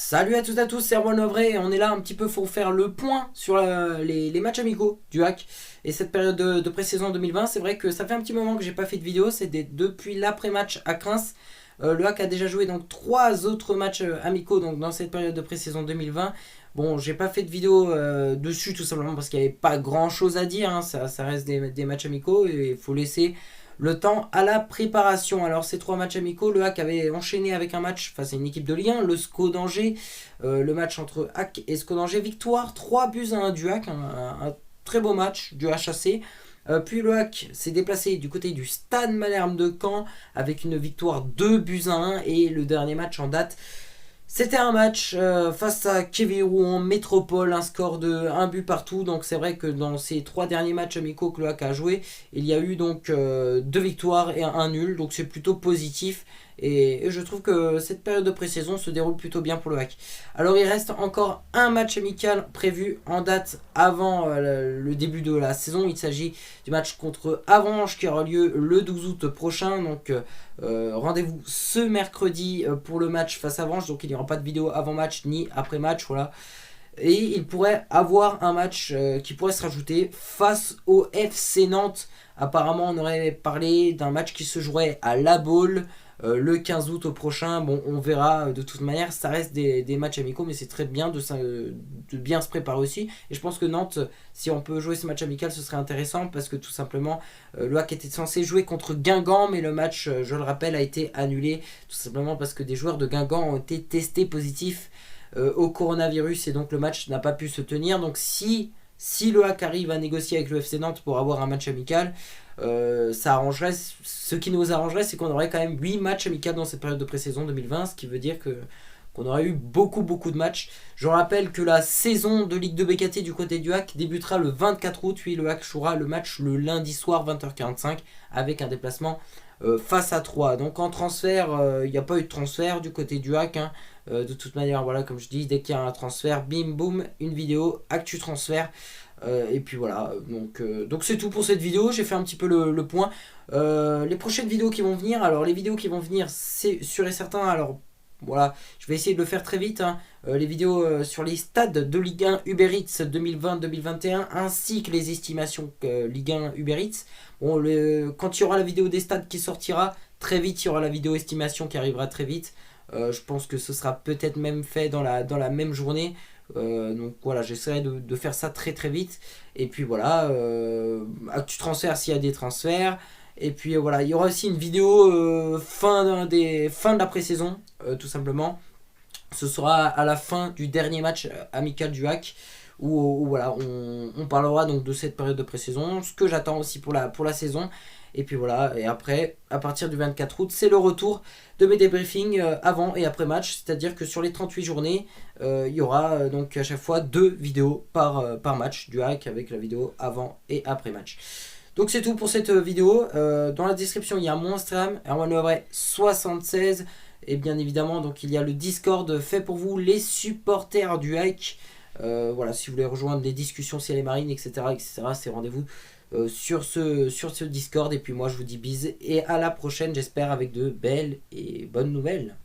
Salut à toutes et à tous, c'est Erwan Lovray et on est là un petit peu pour faire le point sur les matchs amicaux du Hack et cette période de pré-saison 2020. C'est vrai que ça fait un petit moment que j'ai pas fait de vidéo, c'est depuis l'après-match à Reims. Le Hack a déjà joué donc 3 autres matchs amicaux donc dans cette période de pré-saison 2020. Bon, j'ai pas fait de vidéo dessus tout simplement parce qu'il n'y avait pas grand chose à dire, hein. Ça reste des matchs amicaux et il faut laisser le temps à la préparation. Alors ces 3 matchs amicaux, le Hack avait enchaîné avec un match face à une équipe de Ligue 1, le SCO d'Angers. Le match entre Hack et SCO d'Angers, victoire 3-1 du Hack, un très beau match du HAC. Puis le Hack s'est déplacé du côté du Stade Malherbe de Caen avec une victoire 2-1 et le dernier match en date, c'était un match face à Quevilly en métropole, un score de 1 but partout. Donc c'est vrai que dans ces 3 derniers matchs amicaux que le Hack a joué, il y a eu donc 2 victoires et un nul. Donc c'est plutôt positif. Et je trouve que cette période de pré-saison se déroule plutôt bien pour le Hack. Alors il reste encore un match amical prévu en date avant le début de la saison. Il s'agit du match contre Avranches qui aura lieu le 12 août prochain. Donc rendez-vous ce mercredi pour le match face à Avranches. Donc il n'y aura pas de vidéo avant match ni après match. Voilà. Et il pourrait avoir un match qui pourrait se rajouter face au FC Nantes. Apparemment on aurait parlé d'un match qui se jouerait à La Baule le 15 août au prochain. Bon, on verra. De toute manière, ça reste des matchs amicaux, mais c'est très bien de bien se préparer aussi. Et je pense que Nantes, si on peut jouer ce match amical, ce serait intéressant parce que tout simplement, le Hack était censé jouer contre Guingamp, mais le match, je le rappelle, a été annulé tout simplement parce que des joueurs de Guingamp ont été testés positifs au coronavirus et donc le match n'a pas pu se tenir. Donc si le Hack arrive à négocier avec le FC Nantes pour avoir un match amical, ça arrangerait. Ce qui nous arrangerait, c'est qu'on aurait quand même 8 matchs amicaux dans cette période de pré-saison 2020, ce qui veut dire qu'on aurait eu beaucoup de matchs. Je rappelle que la saison de Ligue 2 BKT du côté du Hack débutera le 24 août, puis le Hack jouera le match le lundi soir 20h45 avec un déplacement face à 3. Donc en transfert, il n'y a pas eu de transfert du côté du Hack, hein. De toute manière, voilà, comme je dis, dès qu'il y a un transfert, bim boum, une vidéo, actu transfert. Et puis voilà, donc c'est tout pour cette vidéo. J'ai fait un petit peu le point. Les prochaines vidéos qui vont venir, alors les vidéos qui vont venir, c'est sûr et certain. Alors voilà, je vais essayer de le faire très vite, hein. Les vidéos sur les stades de Ligue 1 Uber Eats 2020-2021 ainsi que les estimations Ligue 1 Uber Eats. Bon, quand il y aura la vidéo des stades qui sortira, très vite il y aura la vidéo estimation qui arrivera très vite. Je pense que ce sera peut-être même fait dans la même journée. Donc voilà, j'essaierai de faire ça très vite. Et puis voilà, actu transfert s'il y a des transferts. Et puis voilà, il y aura aussi une vidéo fin de la pré-saison, tout simplement. Ce sera à la fin du dernier match amical du Hack. Où voilà, on parlera donc de cette période de pré-saison, ce que j'attends aussi pour la saison. Et puis voilà, et après, à partir du 24 août, c'est le retour de mes débriefings avant et après match. C'est-à-dire que sur les 38 journées, il y aura donc à chaque fois 2 vidéos par match du Hack avec la vidéo avant et après match. Donc c'est tout pour cette vidéo. Dans la description, il y a mon Instagram, Erwan Lovray 76. Et bien évidemment, donc il y a le Discord fait pour vous, les supporters du Hack. Voilà, si vous voulez rejoindre les discussions ciel et marine, etc., c'est rendez-vous sur ce Discord. Et puis moi je vous dis bise et à la prochaine, j'espère avec de belles et bonnes nouvelles.